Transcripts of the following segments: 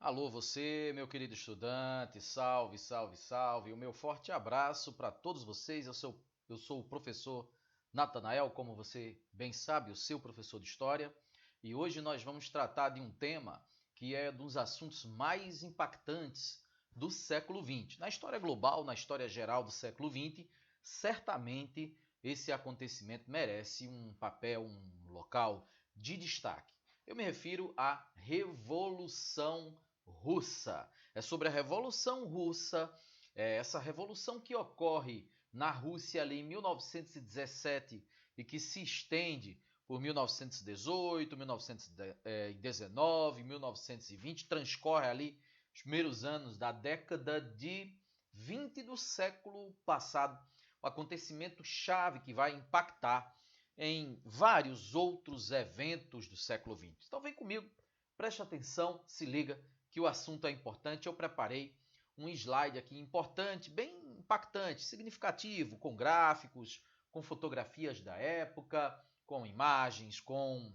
Alô, você, meu querido estudante, salve, salve, salve. O meu forte abraço para todos vocês. Eu sou o professor Natanael, como você bem sabe, o seu professor de História. E hoje nós vamos tratar de um tema que é um dos assuntos mais impactantes do século XX. Na história global, na história geral do século XX, certamente esse acontecimento merece um papel, um local de destaque. Eu me refiro à Revolução Russa. É sobre a Revolução Russa, essa revolução que ocorre na Rússia ali em 1917 e que se estende por 1918, 1919, 1920, transcorre ali os primeiros anos da década de 20 do século passado. Um acontecimento chave que vai impactar em vários outros eventos do século XX. Então vem comigo, preste atenção, se liga que o assunto é importante. Eu preparei um slide aqui importante, bem impactante, significativo, com gráficos, com fotografias da época, com imagens, com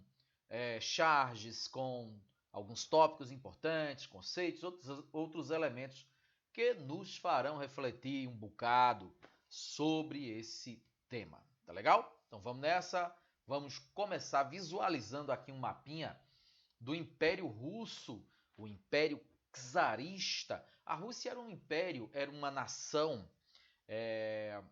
charges, com alguns tópicos importantes, conceitos, outros elementos que nos farão refletir um bocado sobre esse tema. Tá legal? Então vamos nessa. Vamos começar visualizando aqui um mapinha do Império Russo, o Império Czarista. A Rússia era um império, era uma nação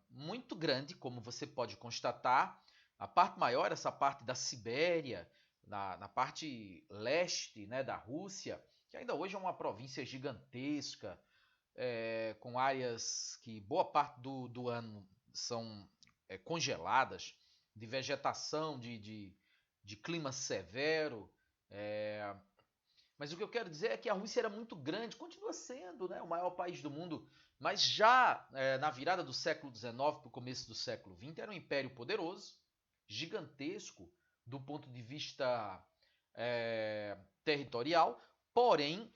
muito grande, como você pode constatar. A parte maior, essa parte da Sibéria, na parte leste, né, da Rússia, que ainda hoje é uma província gigantesca, com áreas que boa parte do ano são congeladas, de vegetação, de clima severo. Mas o que eu quero dizer é que a Rússia era muito grande, continua sendo, né, o maior país do mundo, mas já na virada do século XIX para o começo do século XX era um império poderoso, gigantesco do ponto de vista territorial, porém,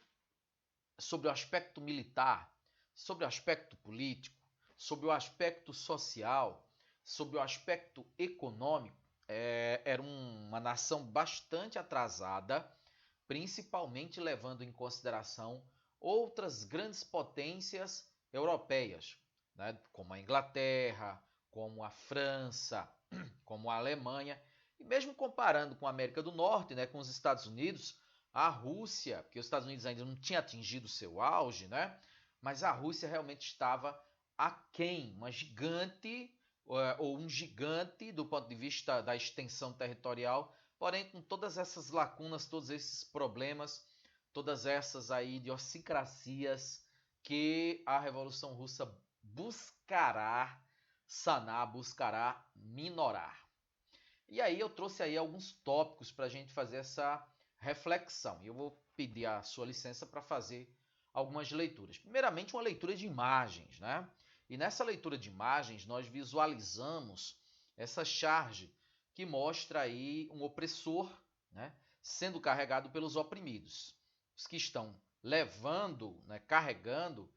sobre o aspecto militar, sobre o aspecto político, sobre o aspecto social, sobre o aspecto econômico, era uma nação bastante atrasada, principalmente levando em consideração outras grandes potências europeias, né, como a Inglaterra, como a França, como a Alemanha, e mesmo comparando com a América do Norte, né, com os Estados Unidos, a Rússia, porque os Estados Unidos ainda não tinha atingido o seu auge, né, mas a Rússia realmente estava aquém, uma gigante ou um gigante do ponto de vista da extensão territorial, porém com todas essas lacunas, todos esses problemas, todas essas aí idiosincrasias que a Revolução Russa buscará sanar, buscará minorar. E aí eu trouxe aí alguns tópicos para a gente fazer essa reflexão. E eu vou pedir a sua licença para fazer algumas leituras. Primeiramente, uma leitura de imagens, né? E nessa leitura de imagens, nós visualizamos essa charge que mostra aí um opressor, né, sendo carregado pelos oprimidos. Os que estão levando, né, carregando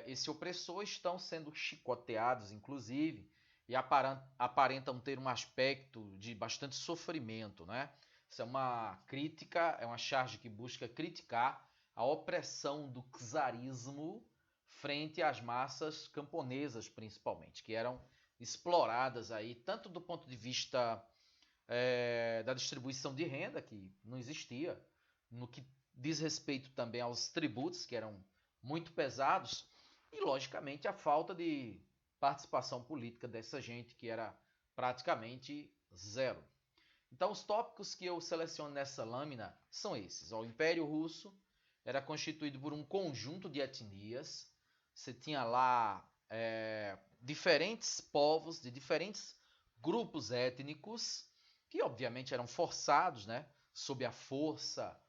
esse opressor estão sendo chicoteados, inclusive, e aparentam ter um aspecto de bastante sofrimento, né? Isso é uma crítica, é uma charge que busca criticar a opressão do czarismo frente às massas camponesas, principalmente, que eram exploradas aí tanto do ponto de vista da distribuição de renda, que não existia, no que diz respeito também aos tributos, que eram muito pesados, e, logicamente, a falta de participação política dessa gente, que era praticamente zero. Então, os tópicos que eu seleciono nessa lâmina são esses. O Império Russo era constituído por um conjunto de etnias. Você tinha lá diferentes povos, de diferentes grupos étnicos, que obviamente eram forçados, né, sob a força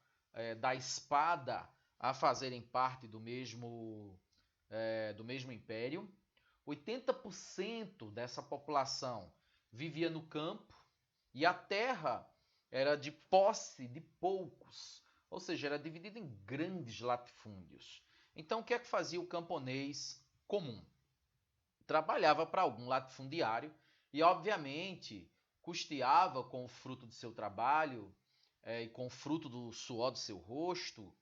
da espada, a fazerem parte do mesmo império. 80% dessa população vivia no campo e a terra era de posse de poucos, ou seja, era dividida em grandes latifúndios. Então, o que é que fazia o camponês comum? Trabalhava para algum latifundiário e, obviamente, custeava com o fruto do seu trabalho e com o fruto do suor do seu rosto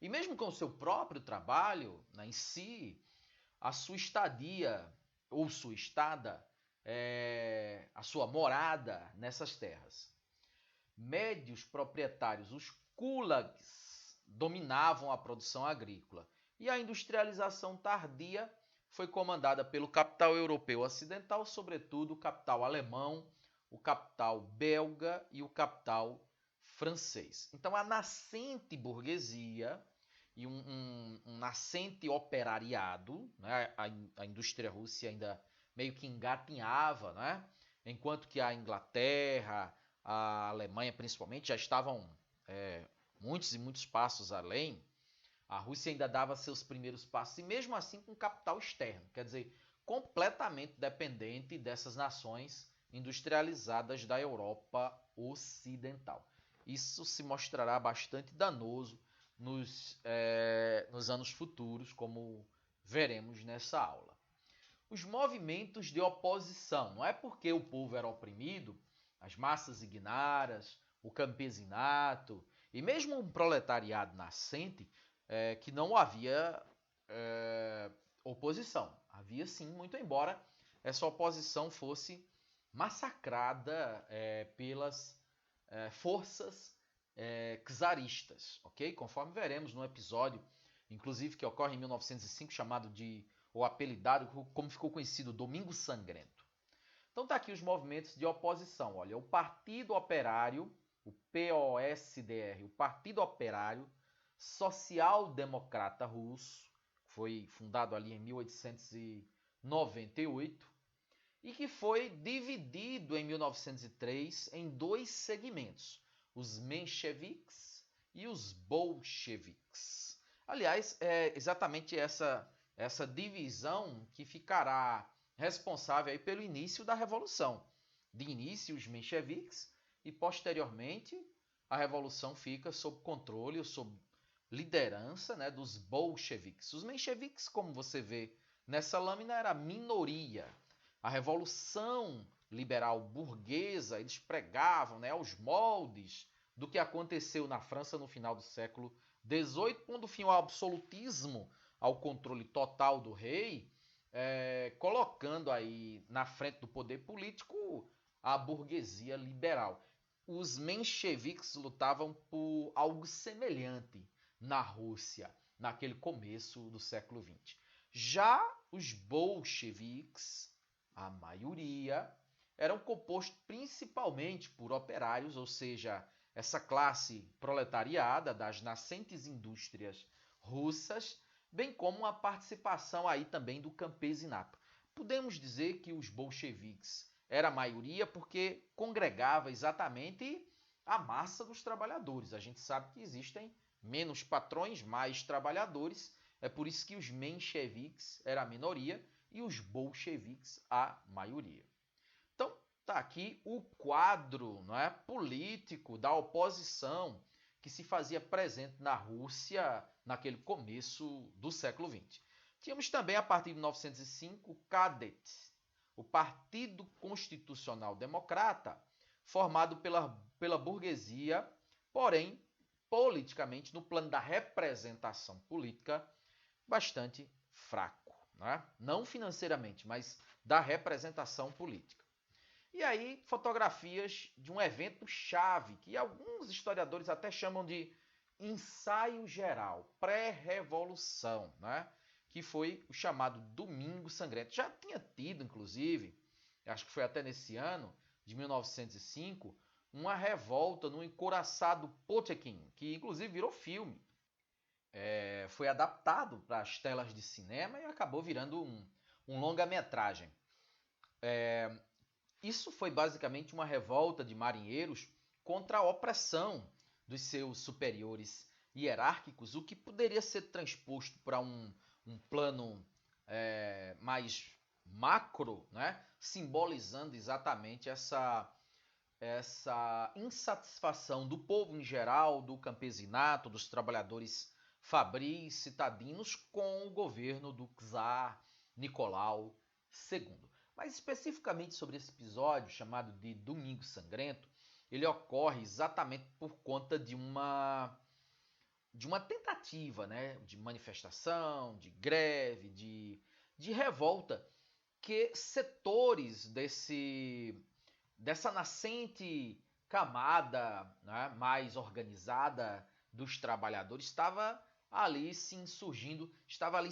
E mesmo com o seu próprio trabalho, né, em si, a sua estadia ou sua estada, a sua morada nessas terras. Médios proprietários, os kulaks, dominavam a produção agrícola. E a industrialização tardia foi comandada pelo capital europeu ocidental, sobretudo o capital alemão, o capital belga e o capital francês. Então a nascente burguesia e um nascente operariado, né? A indústria russa ainda meio que engatinhava, né? Enquanto que a Inglaterra, a Alemanha principalmente, já estavam muitos e muitos passos além. A Rússia ainda dava seus primeiros passos, e mesmo assim com capital externo, quer dizer, completamente dependente dessas nações industrializadas da Europa Ocidental. Isso se mostrará bastante danoso nos anos futuros, como veremos nessa aula. Os movimentos de oposição. Não é porque o povo era oprimido, as massas ignaras, o campesinato e mesmo um proletariado nascente, que não havia oposição. Havia sim, muito embora essa oposição fosse massacrada pelas forças czaristas, ok? Conforme veremos no episódio, inclusive que ocorre em 1905, chamado de, ou apelidado, como ficou conhecido, Domingo Sangrento. Então tá aqui os movimentos de oposição. Olha, o Partido Operário, o POSDR, o Partido Operário Social Democrata Russo, foi fundado ali em 1898 e que foi dividido em 1903 em dois segmentos, os mencheviques e os bolcheviques. Aliás, é exatamente essa divisão que ficará responsável aí pelo início da Revolução. De início, os mencheviques, e posteriormente a Revolução fica sob controle ou sob liderança, né, dos bolcheviques. Os mencheviques, como você vê nessa lâmina, era a minoria. A Revolução Liberal Burguesa, eles pregavam, né, aos moldes do que aconteceu na França no final do século XVIII, pondo fim ao absolutismo, ao controle total do rei, colocando aí na frente do poder político a burguesia liberal. Os mencheviques lutavam por algo semelhante na Rússia, naquele começo do século XX. Já os bolcheviques, a maioria, eram compostos principalmente por operários, ou seja, essa classe proletariada das nascentes indústrias russas, bem como a participação aí também do campesinato. Podemos dizer que os bolcheviques era a maioria porque congregava exatamente a massa dos trabalhadores. A gente sabe que existem menos patrões, mais trabalhadores, é por isso que os mencheviques era a minoria e os bolcheviques a maioria. Então, está aqui o quadro, não é, político da oposição que se fazia presente na Rússia naquele começo do século XX. Tínhamos também, a partir de 1905, o Kadet, o Partido Constitucional Democrata, formado pela burguesia, porém, politicamente, no plano da representação política, bastante fraco. Não financeiramente, mas da representação política. E aí, fotografias de um evento chave, que alguns historiadores até chamam de ensaio geral, pré-revolução, que foi o chamado Domingo Sangrento. Já tinha tido, inclusive, acho que foi até nesse ano, de 1905, uma revolta no encouraçado Potemkin, que inclusive virou filme. Foi adaptado para as telas de cinema e acabou virando um longa-metragem. Isso foi basicamente uma revolta de marinheiros contra a opressão dos seus superiores hierárquicos, o que poderia ser transposto para um plano mais macro, simbolizando exatamente essa insatisfação do povo em geral, do campesinato, dos trabalhadores fabris, citadinos, com o governo do czar Nicolau II. Mas especificamente sobre esse episódio, chamado de Domingo Sangrento, ele ocorre exatamente por conta de uma de uma tentativa, né, de manifestação, de greve, de revolta, que setores dessa nascente camada, né, mais organizada dos trabalhadores estava ali se insurgindo, estava ali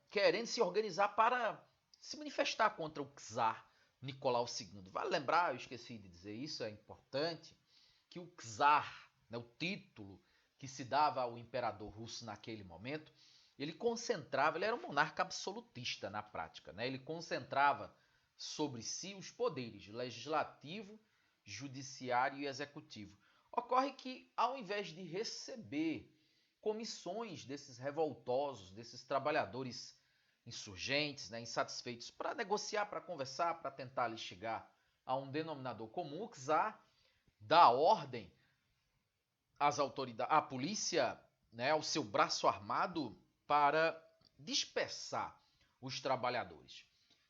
querendo se organizar para se manifestar contra o czar Nicolau II. Vale lembrar, eu esqueci de dizer isso, é importante, que o czar, né, o título que se dava ao imperador russo naquele momento, ele era um monarca absolutista na prática, né? Ele concentrava sobre si os poderes legislativo, judiciário e executivo. Ocorre que, ao invés de receber comissões desses revoltosos, desses trabalhadores insurgentes, né, insatisfeitos, para negociar, para conversar, para tentar ali chegar a um denominador comum, o czar dá ordem às autoridades, à polícia, né, ao seu braço armado, para dispersar os trabalhadores.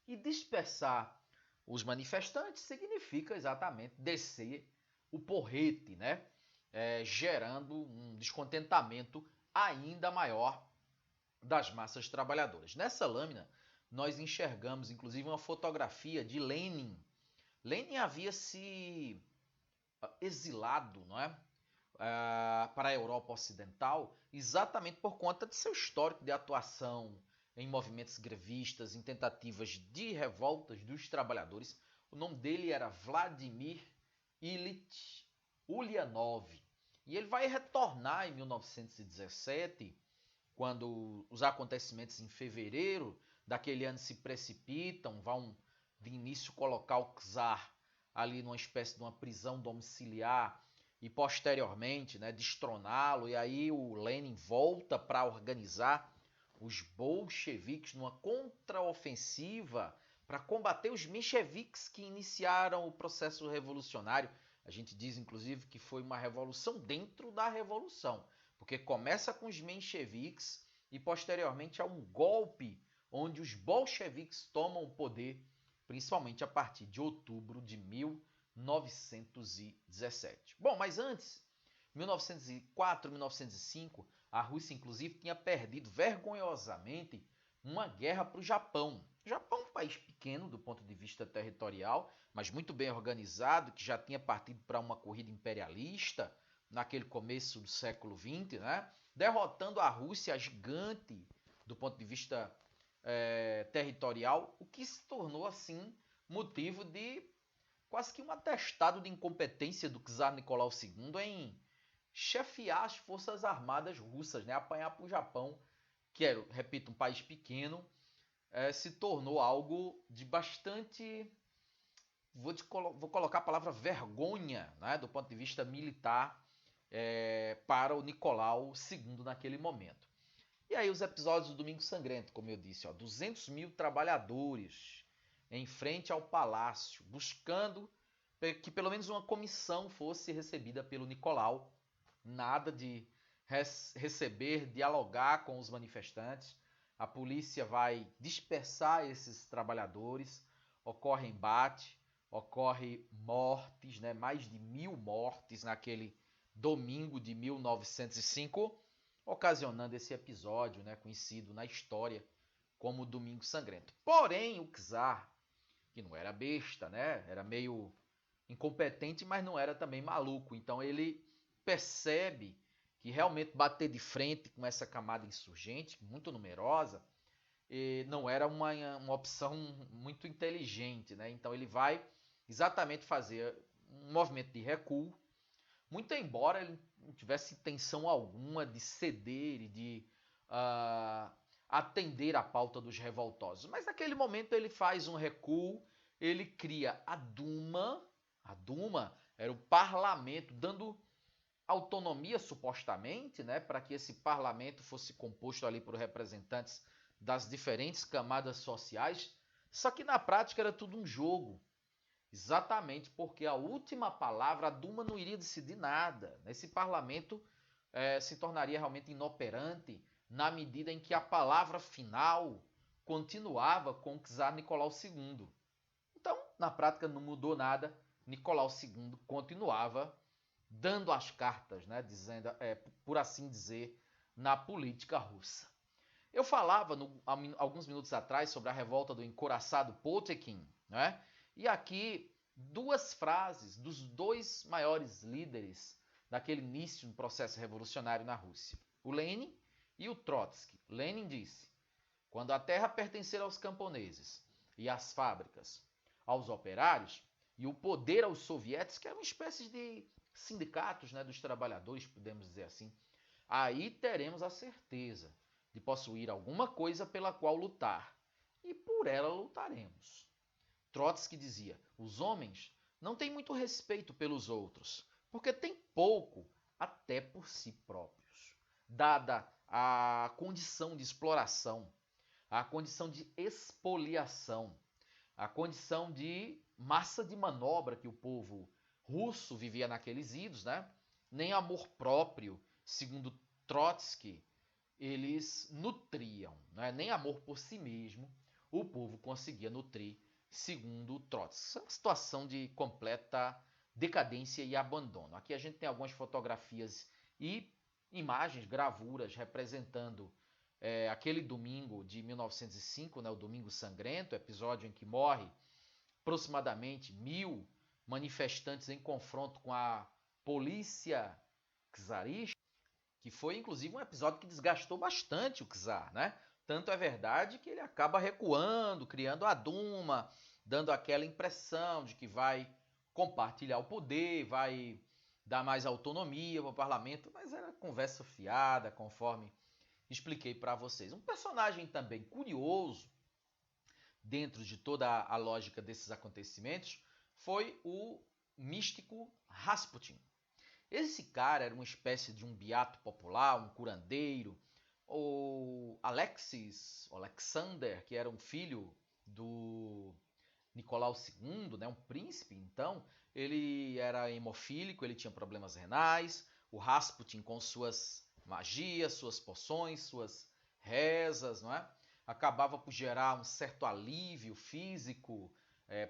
E dispersar os manifestantes significa exatamente descer o porrete, né? Gerando um descontentamento ainda maior das massas trabalhadoras. Nessa lâmina, nós enxergamos inclusive uma fotografia de Lenin. Lenin havia se exilado, não é? Para a Europa Ocidental, exatamente por conta de seu histórico de atuação em movimentos grevistas, em tentativas de revoltas dos trabalhadores. O nome dele era Vladimir Ilyich Ulyanov. E ele vai retornar em 1917, quando os acontecimentos em fevereiro daquele ano se precipitam, vão de início colocar o czar ali numa espécie de uma prisão domiciliar e posteriormente, né, destroná-lo, e aí o Lenin volta para organizar os bolcheviques numa contraofensiva para combater os mencheviques que iniciaram o processo revolucionário. A gente diz, inclusive, que foi uma revolução dentro da revolução, porque começa com os mencheviques e posteriormente há um golpe onde os bolcheviques tomam o poder, principalmente a partir de outubro de 1917. Bom, mas antes, 1904, 1905, a Rússia inclusive tinha perdido vergonhosamente uma guerra para o Japão. O Japão é um país pequeno do ponto de vista territorial, mas muito bem organizado, que já tinha partido para uma corrida imperialista naquele começo do século XX, né? Derrotando a Rússia gigante do ponto de vista territorial, o que se tornou assim motivo de quase que um atestado de incompetência do czar Nicolau II em chefiar as forças armadas russas, né? Apanhar para o Japão, que era, repito, um país pequeno, se tornou algo de bastante, vou colocar a palavra vergonha, né? Do ponto de vista militar, para o Nicolau II naquele momento. E aí os episódios do Domingo Sangrento, como eu disse, 200 mil trabalhadores em frente ao palácio, buscando que pelo menos uma comissão fosse recebida pelo Nicolau. Nada de receber, dialogar com os manifestantes. A polícia vai dispersar esses trabalhadores, ocorre embate, ocorre mortes, né? Mais de 1000 mortes naquele domingo de 1905, ocasionando esse episódio, né, conhecido na história como Domingo Sangrento. Porém, o czar, que não era besta, né, era meio incompetente, mas não era também maluco. Então ele percebe que realmente bater de frente com essa camada insurgente, muito numerosa, não era uma opção muito inteligente, né? Então ele vai exatamente fazer um movimento de recuo, muito embora ele não tivesse intenção alguma de ceder e de atender à pauta dos revoltosos. Mas naquele momento ele faz um recuo, ele cria a Duma. A Duma era o parlamento, dando autonomia supostamente, né, para que esse parlamento fosse composto ali por representantes das diferentes camadas sociais. Só que na prática era tudo um jogo. Exatamente porque a última palavra, a Duma não iria decidir nada. Esse parlamento se tornaria realmente inoperante na medida em que a palavra final continuava com o czar Nicolau II. Então, na prática, não mudou nada. Nicolau II continuava dando as cartas, né, dizendo, por assim dizer, na política russa. Eu falava alguns minutos atrás sobre a revolta do encouraçado Potemkin, né? E aqui duas frases dos dois maiores líderes daquele início do processo revolucionário na Rússia, o Lenin e o Trotsky. Lenin disse: quando a terra pertencer aos camponeses e as fábricas aos operários e o poder aos soviéticos, que eram uma espécie de sindicatos, né, dos trabalhadores, podemos dizer assim, aí teremos a certeza de possuir alguma coisa pela qual lutar, e por ela lutaremos. Trotsky dizia: os homens não têm muito respeito pelos outros, porque têm pouco até por si próprios, dada a condição de exploração, a condição de expoliação, a condição de massa de manobra que o povo russo vivia naqueles idos, né? Nem amor próprio, segundo Trotsky, eles nutriam, né? Nem amor por si mesmo o povo conseguia nutrir, segundo Trotsky. É uma situação de completa decadência e abandono. Aqui a gente tem algumas fotografias e imagens, gravuras representando aquele domingo de 1905, né, o Domingo Sangrento, episódio em que morre aproximadamente 1000 manifestantes em confronto com a polícia czarista, que foi inclusive um episódio que desgastou bastante o czar, né? Tanto é verdade que ele acaba recuando, criando a Duma, dando aquela impressão de que vai compartilhar o poder, vai dar mais autonomia para o parlamento, mas era conversa fiada, conforme expliquei para vocês. Um personagem também curioso dentro de toda a lógica desses acontecimentos foi o místico Rasputin. Esse cara era uma espécie de um beato popular, um curandeiro. O Alexander, que era um filho do Nicolau II, né, um príncipe, então, ele era hemofílico, ele tinha problemas renais. O Rasputin, com suas magias, suas poções, suas rezas, não é? Acabava por gerar um certo alívio físico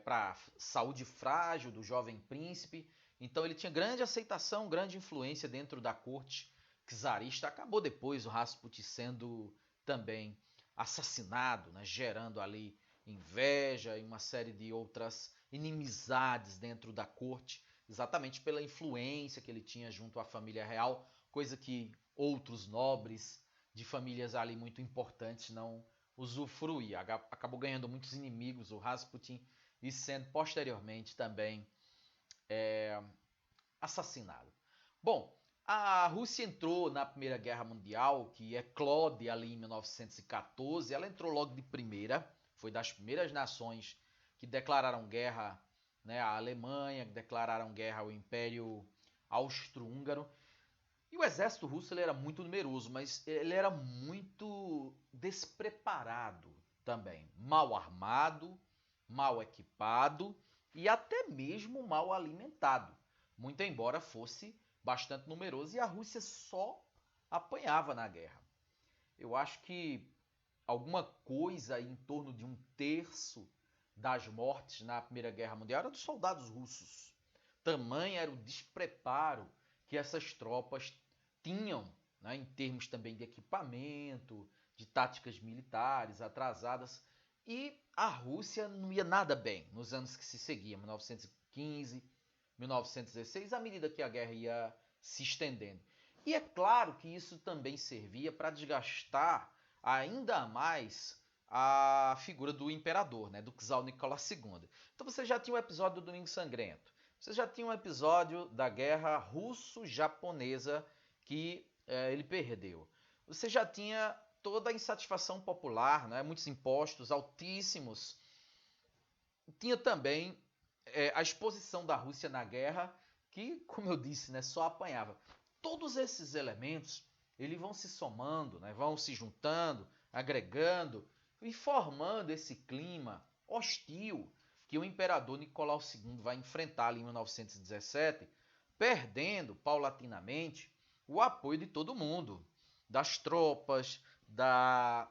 para a saúde frágil do jovem príncipe. Então ele tinha grande aceitação, grande influência dentro da corte czarista. Acabou depois o Rasputin sendo também assassinado, né, gerando ali inveja e uma série de outras inimizades dentro da corte, exatamente pela influência que ele tinha junto à família real, coisa que outros nobres de famílias ali muito importantes não usufruía. Acabou ganhando muitos inimigos o Rasputin e sendo posteriormente também assassinado. Bom, a Rússia entrou na Primeira Guerra Mundial, que eclode ali em 1914, ela entrou logo de primeira, foi das primeiras nações que declararam guerra, né, à Alemanha, que declararam guerra ao Império Austro-Húngaro. E o exército russo ele era muito numeroso, mas ele era muito despreparado também, mal armado, mal equipado e até mesmo mal alimentado, muito embora fosse bastante numeroso, e a Rússia só apanhava na guerra. Eu acho que alguma coisa em torno de 1/3 das mortes na Primeira Guerra Mundial era dos soldados russos. Tamanho era o despreparo que essas tropas tinham, né, em termos também de equipamento, de táticas militares atrasadas. E a Rússia não ia nada bem nos anos que se seguiam, 1915, 1916, à medida que a guerra ia se estendendo. E é claro que isso também servia para desgastar ainda mais a figura do imperador, né, do czar Nicolau II. Então você já tinha o episódio do Domingo Sangrento, você já tinha um episódio da guerra russo-japonesa que ele perdeu. Você já tinha toda a insatisfação popular, né, muitos impostos altíssimos. Tinha também a exposição da Rússia na guerra, que, como eu disse, né, só apanhava. Todos esses elementos eles vão se somando, né, vão se juntando, agregando e formando esse clima hostil que o imperador Nicolau II vai enfrentar ali em 1917, perdendo paulatinamente o apoio de todo mundo, das tropas, da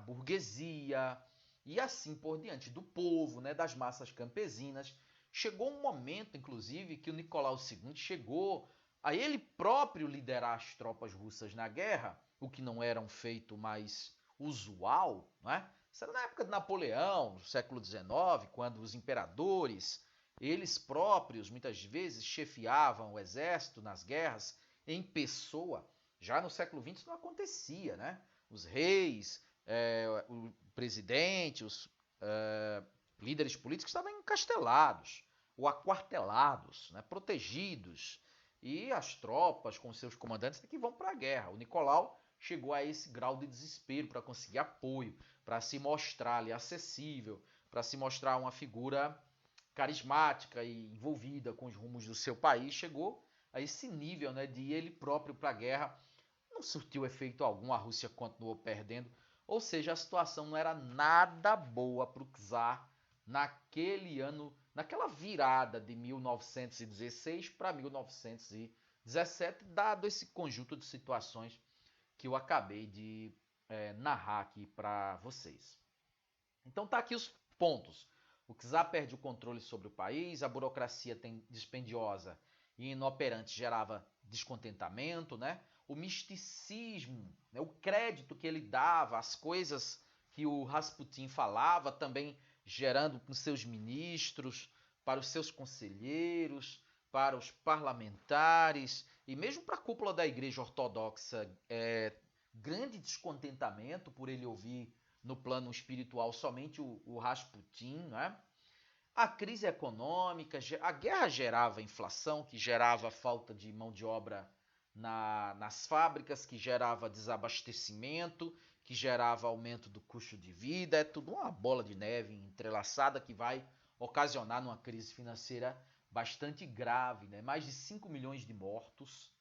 burguesia e assim por diante, do povo, né, das massas campesinas, Chegou um momento, inclusive, que o Nicolau II chegou a ele próprio liderar as tropas russas na guerra, o que não era um feito mais usual, não é? Isso era na época de Napoleão, no século XIX, quando os imperadores, eles próprios, muitas vezes, chefiavam o exército nas guerras em pessoa. Já no século XX isso não acontecia, né? Os reis, o presidente, os líderes políticos estavam encastelados ou aquartelados, né? Protegidos. E as tropas com seus comandantes é que vão para a guerra. O Nicolau chegou a esse grau de desespero para conseguir apoio, para se mostrar ali acessível, para se mostrar uma figura carismática e envolvida com os rumos do seu país. Chegou a esse nível, né, de ir ele próprio para a guerra. Não surtiu efeito algum, a Rússia continuou perdendo. Ou seja, a situação não era nada boa para o czar naquele ano, naquela virada de 1916 para 1917, dado esse conjunto de situações que eu acabei de narrar aqui para vocês. Então tá aqui os pontos. O czar perde o controle sobre o país, a burocracia dispendiosa e inoperante gerava descontentamento, né? O misticismo, né? O crédito que ele dava às coisas que o Rasputin falava, também gerando com seus ministros, para os seus conselheiros, para os parlamentares e mesmo para a cúpula da Igreja Ortodoxa, grande descontentamento por ele ouvir no plano espiritual somente o Rasputin, né? A crise econômica, a guerra gerava inflação, que gerava falta de mão de obra nas fábricas, que gerava desabastecimento, que gerava aumento do custo de vida. É tudo uma bola de neve entrelaçada que vai ocasionar uma crise financeira bastante grave, né? Mais de 5 milhões de mortos,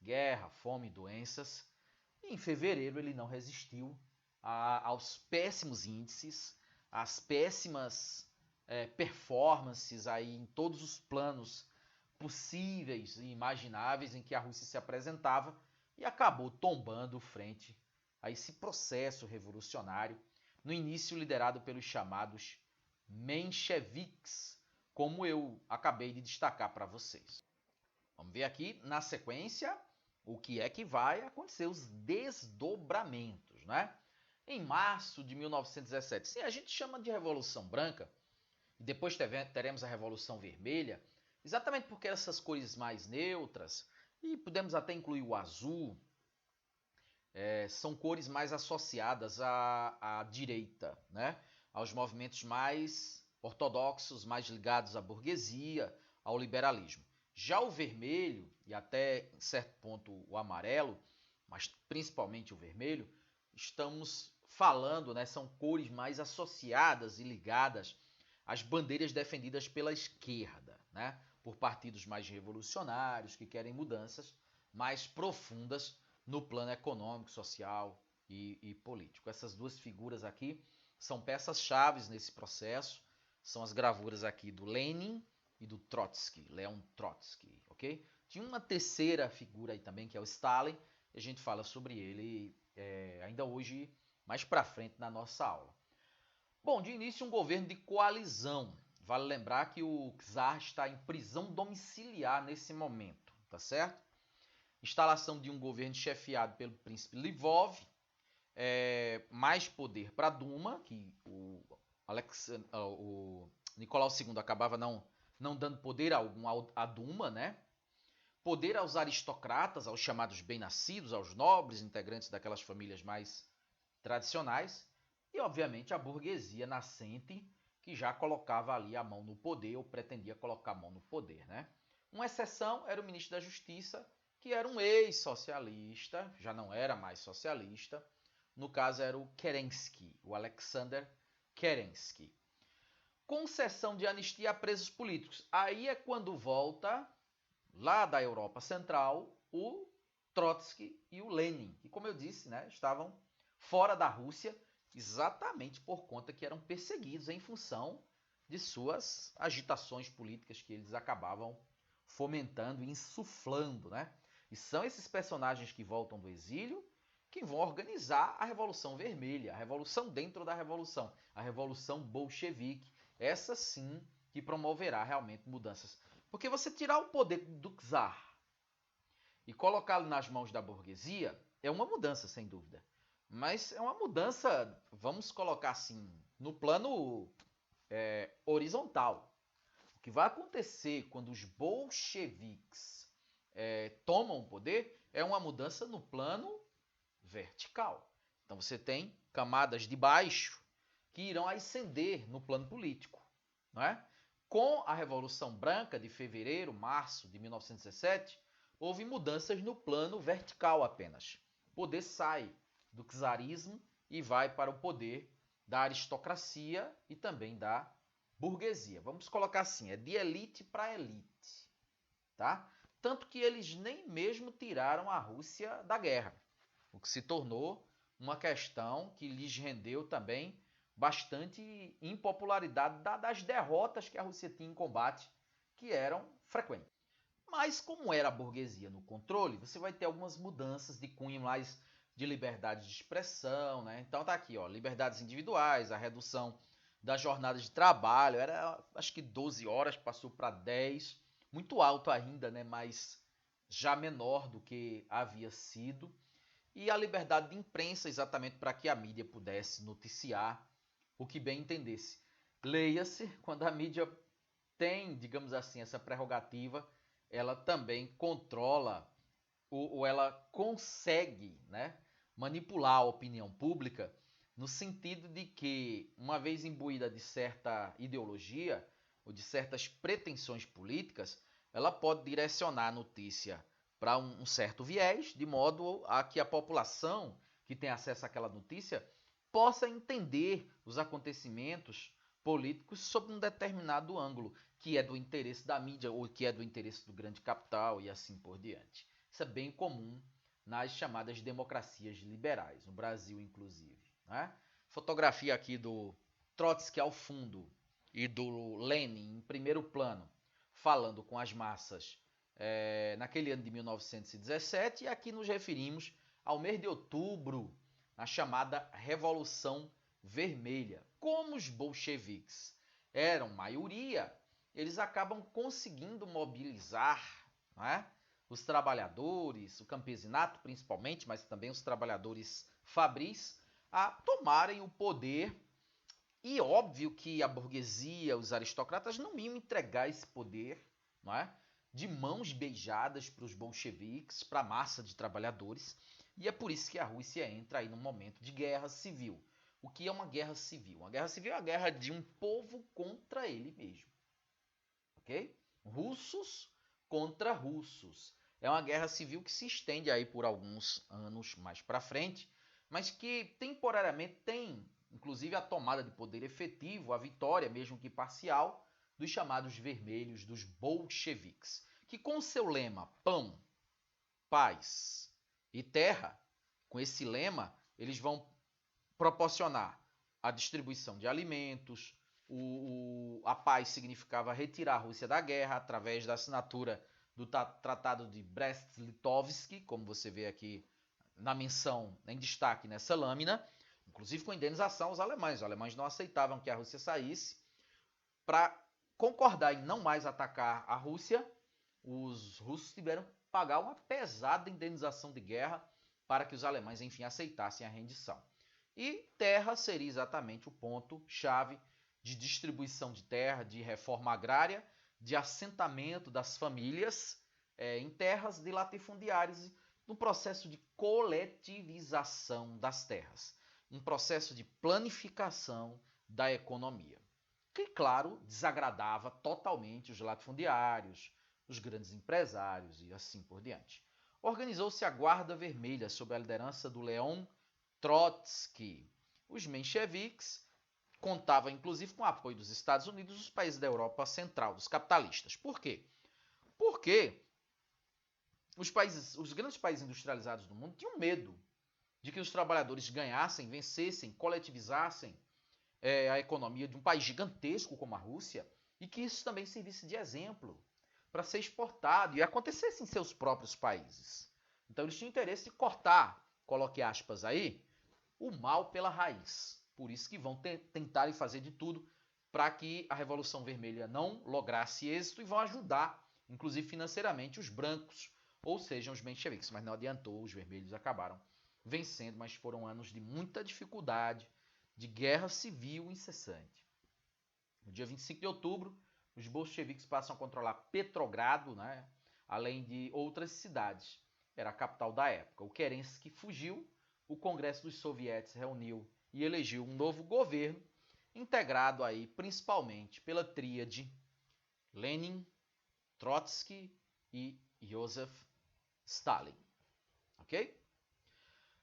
guerra, fome, doenças. E em fevereiro ele não resistiu aos péssimos índices, às péssimas performances aí em todos os planos possíveis e imagináveis em que a Rússia se apresentava e acabou tombando frente a esse processo revolucionário, no início liderado pelos chamados mencheviques, como eu acabei de destacar para vocês. Vamos ver aqui na sequência o que é que vai acontecer, os desdobramentos, né? Em março de 1917, sim, a gente chama de Revolução Branca, e depois teremos a Revolução Vermelha, exatamente porque essas cores mais neutras, e podemos até incluir o azul, são cores mais associadas à direita, né? Aos movimentos mais ortodoxos, mais ligados à burguesia, ao liberalismo. Já o vermelho, e até em certo ponto o amarelo, mas principalmente o vermelho, estamos falando, né, são cores mais associadas e ligadas às bandeiras defendidas pela esquerda, né, por partidos mais revolucionários que querem mudanças mais profundas no plano econômico, social e político. Essas duas figuras aqui são peças-chave nesse processo, são as gravuras aqui do Lenin e do Trotsky, Leon Trotsky, ok? Tinha uma terceira figura aí também, que é o Stalin, e a gente fala sobre ele ainda hoje, mais para frente na nossa aula. Bom, de início um governo de coalizão. Vale lembrar que o czar está em prisão domiciliar nesse momento, tá certo? Instalação de um governo chefiado pelo príncipe Lvov, mais poder para a Duma, que o Nicolau II acabava não dando poder algum à Duma, né? Poder aos aristocratas, aos chamados bem-nascidos, aos nobres, integrantes daquelas famílias mais tradicionais, e obviamente a burguesia nascente, que já colocava ali a mão no poder, ou pretendia colocar a mão no poder, né? Uma exceção era o ministro da Justiça, que era um ex-socialista, já não era mais socialista, no caso era o Kerensky, o Alexander Kerensky. Concessão de anistia a presos políticos. Aí é quando volta, lá da Europa Central, o Trotsky e o Lenin, que, como eu disse, né, estavam fora da Rússia, exatamente por conta que eram perseguidos em função de suas agitações políticas que eles acabavam fomentando e insuflando, né? E são esses personagens que voltam do exílio que vão organizar a Revolução Vermelha, a revolução dentro da revolução, a Revolução Bolchevique. Essa sim que promoverá realmente mudanças. Porque você tirar o poder do czar e colocá-lo nas mãos da burguesia é uma mudança, sem dúvida. Mas é uma mudança, vamos colocar assim, no plano horizontal. O que vai acontecer quando os bolcheviques tomam o poder é uma mudança no plano vertical. Então você tem camadas de baixo que irão ascender no plano político. Não é? Com a Revolução Branca de fevereiro, março de 1917, houve mudanças no plano vertical apenas. O poder sai do czarismo e vai para o poder da aristocracia e também da burguesia. Vamos colocar assim, é de elite para elite. Tá? Tanto que eles nem mesmo tiraram a Rússia da guerra, o que se tornou uma questão que lhes rendeu também bastante impopularidade das derrotas que a Rússia tinha em combate, que eram frequentes. Mas como era a burguesia no controle, você vai ter algumas mudanças de cunho mais de liberdade de expressão, né? Então tá aqui, ó, liberdades individuais, a redução da jornada de trabalho, era acho que 12 horas, passou para 10, muito alto ainda, né? Mas já menor do que havia sido. E a liberdade de imprensa, exatamente para que a mídia pudesse noticiar o que bem entendesse. Leia-se, quando a mídia tem, digamos assim, essa prerrogativa, ela também controla ou ela consegue, né, manipular a opinião pública no sentido de que, uma vez imbuída de certa ideologia ou de certas pretensões políticas, ela pode direcionar a notícia para um certo viés, de modo a que a população que tem acesso àquela notícia possa entender os acontecimentos políticos sob um determinado ângulo, que é do interesse da mídia ou que é do interesse do grande capital e assim por diante. Isso é bem comum nas chamadas democracias liberais, no Brasil inclusive. Né? Fotografia aqui do Trotsky ao fundo e do Lenin em primeiro plano, falando com as massas naquele ano de 1917, e aqui nos referimos ao mês de outubro, na chamada Revolução Vermelha. Como os bolcheviques eram maioria, eles acabam conseguindo mobilizar, né, os trabalhadores, o campesinato principalmente, mas também os trabalhadores fabris, a tomarem o poder. E óbvio que a burguesia, os aristocratas não iam entregar esse poder, não é, de mãos beijadas para os bolcheviques, para a massa de trabalhadores. E é por isso que a Rússia entra aí num momento de guerra civil. O que é uma guerra civil? Uma guerra civil é a guerra de um povo contra ele mesmo. Ok? Russos contra russos. É uma guerra civil que se estende aí por alguns anos mais para frente, mas que temporariamente tem, inclusive, a tomada de poder efetivo, a vitória, mesmo que parcial, dos chamados vermelhos, dos bolcheviques, que com seu lema pão, paz e terra, com esse lema, eles vão proporcionar a distribuição de alimentos. A paz significava retirar a Rússia da guerra através da assinatura do Tratado de Brest-Litovsk, como você vê aqui na menção, em destaque nessa lâmina, inclusive com indenização aos alemães. Os alemães não aceitavam que a Rússia saísse. Para concordar em não mais atacar a Rússia, os russos tiveram que pagar uma pesada indenização de guerra para que os alemães, enfim, aceitassem a rendição. E terra seria exatamente o ponto-chave de distribuição de terra, de reforma agrária, de assentamento das famílias em terras de latifundiários, no processo de coletivização das terras, um processo de planificação da economia, que, claro, desagradava totalmente os latifundiários, os grandes empresários e assim por diante. Organizou-se a Guarda Vermelha sob a liderança do Leon Trotsky. Os mencheviques contavam inclusive com o apoio dos Estados Unidos e dos países da Europa Central, dos capitalistas. Por quê? Porque os grandes países industrializados do mundo tinham medo de que os trabalhadores ganhassem, vencessem, coletivizassem a economia de um país gigantesco como a Rússia e que isso também servisse de exemplo para ser exportado e acontecesse em seus próprios países. Então eles tinham interesse de cortar, coloque aspas aí, o mal pela raiz. Por isso que vão tentar fazer de tudo para que a Revolução Vermelha não lograsse êxito e vão ajudar, inclusive financeiramente, os brancos, ou seja, os mencheviques. Mas não adiantou, os vermelhos acabaram vencendo, mas foram anos de muita dificuldade, de guerra civil incessante. No dia 25 de outubro, os bolcheviques passam a controlar Petrogrado, né, além de outras cidades. Era a capital da época. O Kerensky fugiu, o Congresso dos Sovietes reuniu e elegeu um novo governo, integrado aí principalmente pela tríade Lenin, Trotsky e Joseph Stalin. Ok?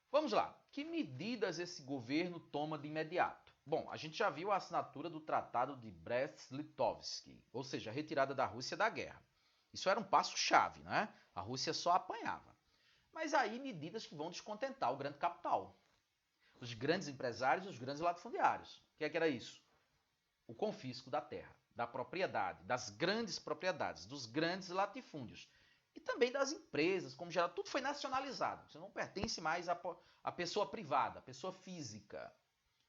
Vamos lá. Que medidas esse governo toma de imediato? Bom, a gente já viu a assinatura do Tratado de Brest-Litovsk, ou seja, a retirada da Rússia da guerra. Isso era um passo-chave, né? A Rússia só apanhava. Mas aí medidas que vão descontentar o grande capital. Os grandes empresários e os grandes latifundiários. O que era isso? O confisco da terra, da propriedade, das grandes propriedades, dos grandes latifúndios. E também das empresas, como geral, tudo foi nacionalizado. Você não pertence mais à pessoa privada, à pessoa física.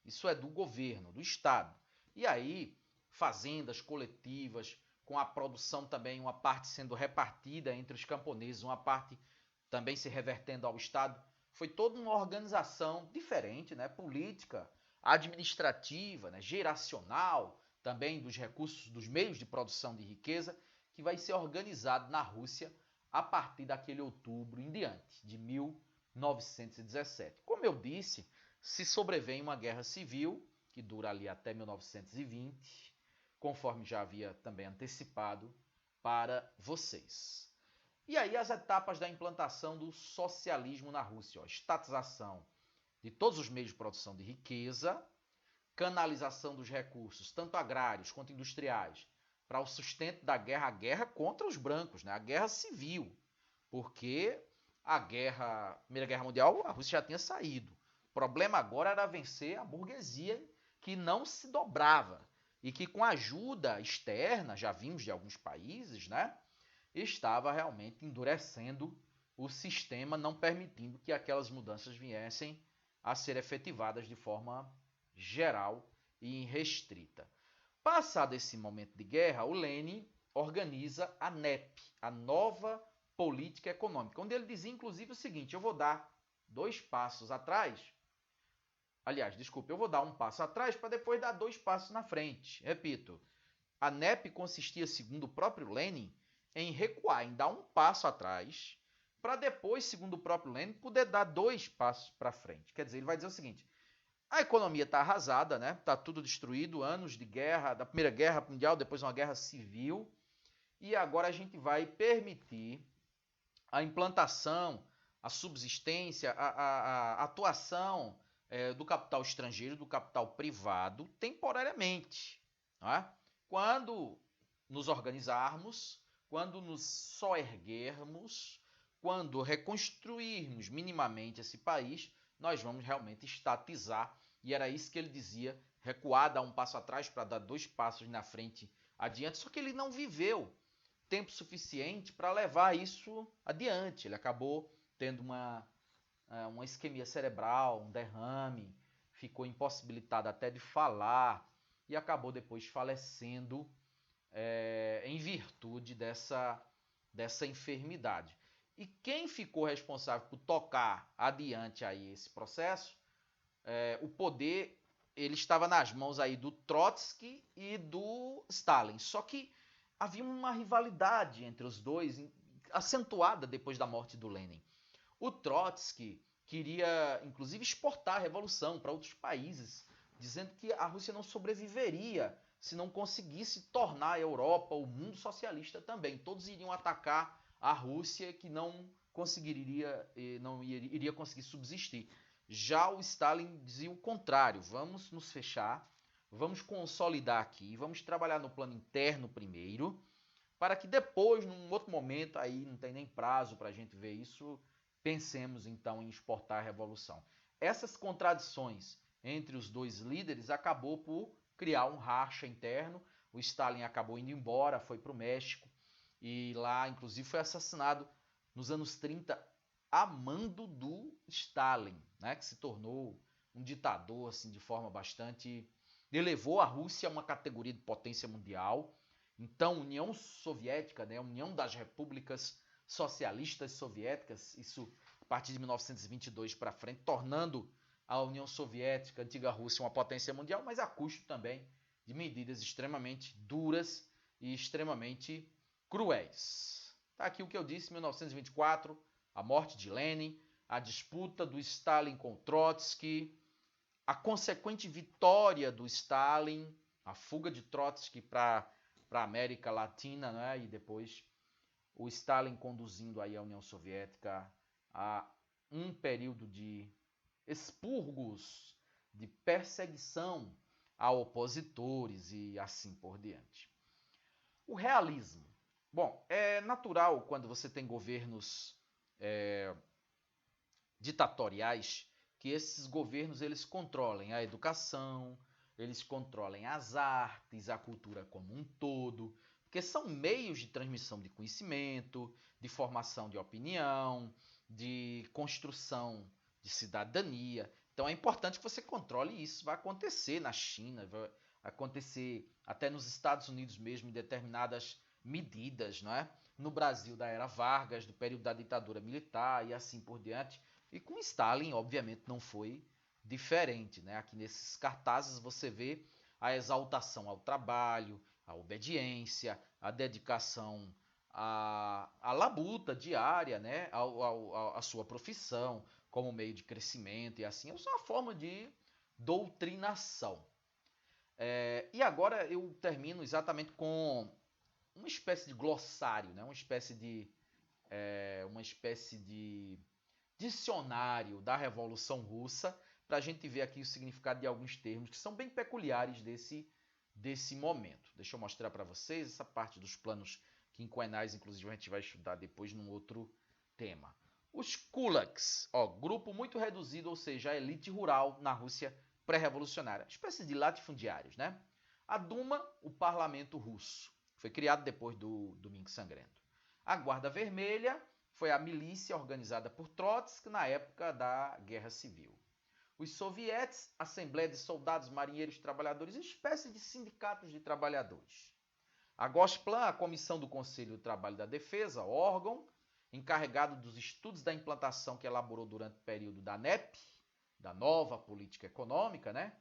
Isso é do governo, do Estado. E aí, fazendas coletivas, com a produção também, uma parte sendo repartida entre os camponeses, uma parte também se revertendo ao Estado. Foi toda uma organização diferente, né? Política, administrativa, né? Geracional, também dos recursos, dos meios de produção de riqueza, que vai ser organizado na Rússia a partir daquele outubro em diante, de 1917. Como eu disse, se sobrevém uma guerra civil, que dura ali até 1920, conforme já havia também antecipado para vocês. E aí as etapas da implantação do socialismo na Rússia, ó, estatização de todos os meios de produção de riqueza, canalização dos recursos, tanto agrários quanto industriais, para o sustento da guerra, a guerra contra os brancos, né? A guerra civil, porque a Primeira Guerra Mundial, a Rússia já tinha saído. O problema agora era vencer a burguesia que não se dobrava e que com ajuda externa, já vimos de alguns países, né, estava realmente endurecendo o sistema, não permitindo que aquelas mudanças viessem a ser efetivadas de forma geral e restrita. Passado esse momento de guerra, o Lenin organiza a NEP, a Nova Política Econômica, onde ele dizia inclusive o seguinte: eu vou dar 2 passos atrás, eu vou dar um passo atrás para depois dar 2 passos na frente. Repito, a NEP consistia, segundo o próprio Lenin, em recuar, em dar um passo atrás, para depois, segundo o próprio Lenin, poder dar 2 passos para frente. Quer dizer, ele vai dizer o seguinte: a economia está arrasada, né? Está tudo destruído, anos de guerra, da Primeira Guerra Mundial, depois uma guerra civil, e agora a gente vai permitir a implantação, a subsistência, a atuação do capital estrangeiro, do capital privado, temporariamente. Não é? Quando nos organizarmos, quando nos soerguermos, quando reconstruirmos minimamente esse país, nós vamos realmente estatizar. E era isso que ele dizia: recuar, dar um passo atrás para dar 2 passos na frente adiante. Só que ele não viveu tempo suficiente para levar isso adiante. Ele acabou tendo uma isquemia cerebral, um derrame, ficou impossibilitado até de falar e acabou depois falecendo em virtude dessa enfermidade. E quem ficou responsável por tocar adiante aí esse processo, o poder ele estava nas mãos aí do Trotsky e do Stalin. Só que havia uma rivalidade entre os dois, acentuada depois da morte do Lenin. O Trotsky queria, inclusive, exportar a revolução para outros países, dizendo que a Rússia não sobreviveria se não conseguisse tornar a Europa, o mundo socialista também. Todos iriam atacar a Rússia, que não iria conseguir subsistir. Já o Stalin dizia o contrário: vamos nos fechar, vamos consolidar aqui, vamos trabalhar no plano interno primeiro, para que depois, num outro momento, aí não tem nem prazo para a gente ver isso, pensemos então em exportar a revolução. Essas contradições entre os dois líderes acabou por criar um racha interno. O Stalin acabou indo embora, foi para o México, e lá, inclusive, foi assassinado nos anos 30 a mando do Stalin, né, que se tornou um ditador assim, de forma bastante elevou a Rússia a uma categoria de potência mundial. Então, União Soviética, né, União das Repúblicas Socialistas Soviéticas, isso a partir de 1922 para frente, tornando a União Soviética, a antiga Rússia, uma potência mundial, mas a custo também de medidas extremamente duras e extremamente cruéis. Está aqui o que eu disse, 1924, a morte de Lenin, a disputa do Stalin com Trotsky, a consequente vitória do Stalin, a fuga de Trotsky para a América Latina, né? E depois o Stalin conduzindo aí a União Soviética a um período de expurgos, de perseguição a opositores e assim por diante. O realismo. Bom, é natural quando você tem governos ditatoriais que esses governos eles controlem a educação, eles controlem as artes, a cultura como um todo, porque são meios de transmissão de conhecimento, de formação de opinião, de construção de cidadania. Então é importante que você controle isso. Vai acontecer na China, vai acontecer até nos Estados Unidos mesmo em determinadas medidas, não é? No Brasil da era Vargas, do período da ditadura militar e assim por diante. E com Stalin, obviamente, não foi diferente, né? Aqui nesses cartazes você vê a exaltação ao trabalho, a obediência, a dedicação à labuta diária, né? A sua profissão como meio de crescimento e assim. É uma forma de doutrinação. E agora eu termino exatamente com uma espécie de glossário, né? Uma espécie de dicionário da Revolução Russa, para a gente ver aqui o significado de alguns termos que são bem peculiares desse momento. Deixa eu mostrar para vocês essa parte dos planos quinquenais, inclusive a gente vai estudar depois num outro tema. Os kulaks, grupo muito reduzido, ou seja, a elite rural na Rússia pré-revolucionária, espécie de latifundiários, né? A Duma, o parlamento russo, foi criado depois do Domingo Sangrento. A Guarda Vermelha foi a milícia organizada por Trotsky na época da Guerra Civil. Os sovietes, Assembleia de Soldados, Marinheiros, Trabalhadores, espécie de sindicatos de trabalhadores. A Gosplan, a Comissão do Conselho do Trabalho e da Defesa, órgão encarregado dos estudos da implantação que elaborou durante o período da NEP, da nova política econômica, né?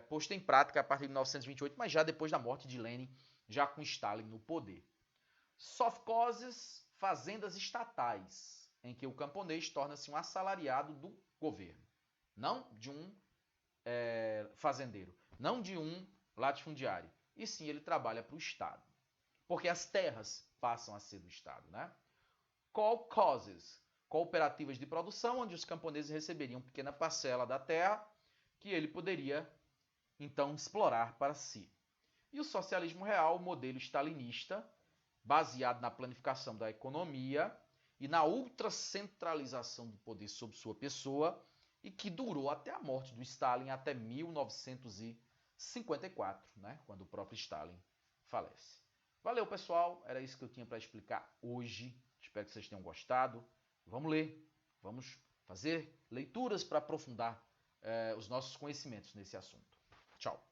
Posta em prática a partir de 1928, mas já depois da morte de Lenin, já com Stalin no poder. Sovkhozes, fazendas estatais, em que o camponês torna-se um assalariado do governo, não de um fazendeiro, não de um latifundiário, e sim ele trabalha para o Estado, porque as terras passam a ser do Estado, né? Kolkhozes, cooperativas de produção, onde os camponeses receberiam pequena parcela da terra que ele poderia então explorar para si. E o socialismo real, modelo stalinista, baseado na planificação da economia e na ultracentralização do poder sobre sua pessoa, e que durou até a morte do Stalin, até 1954, né, quando o próprio Stalin falece. Valeu, pessoal, era isso que eu tinha para explicar hoje. Espero que vocês tenham gostado. Vamos ler, vamos fazer leituras para aprofundar os nossos conhecimentos nesse assunto. Tchau.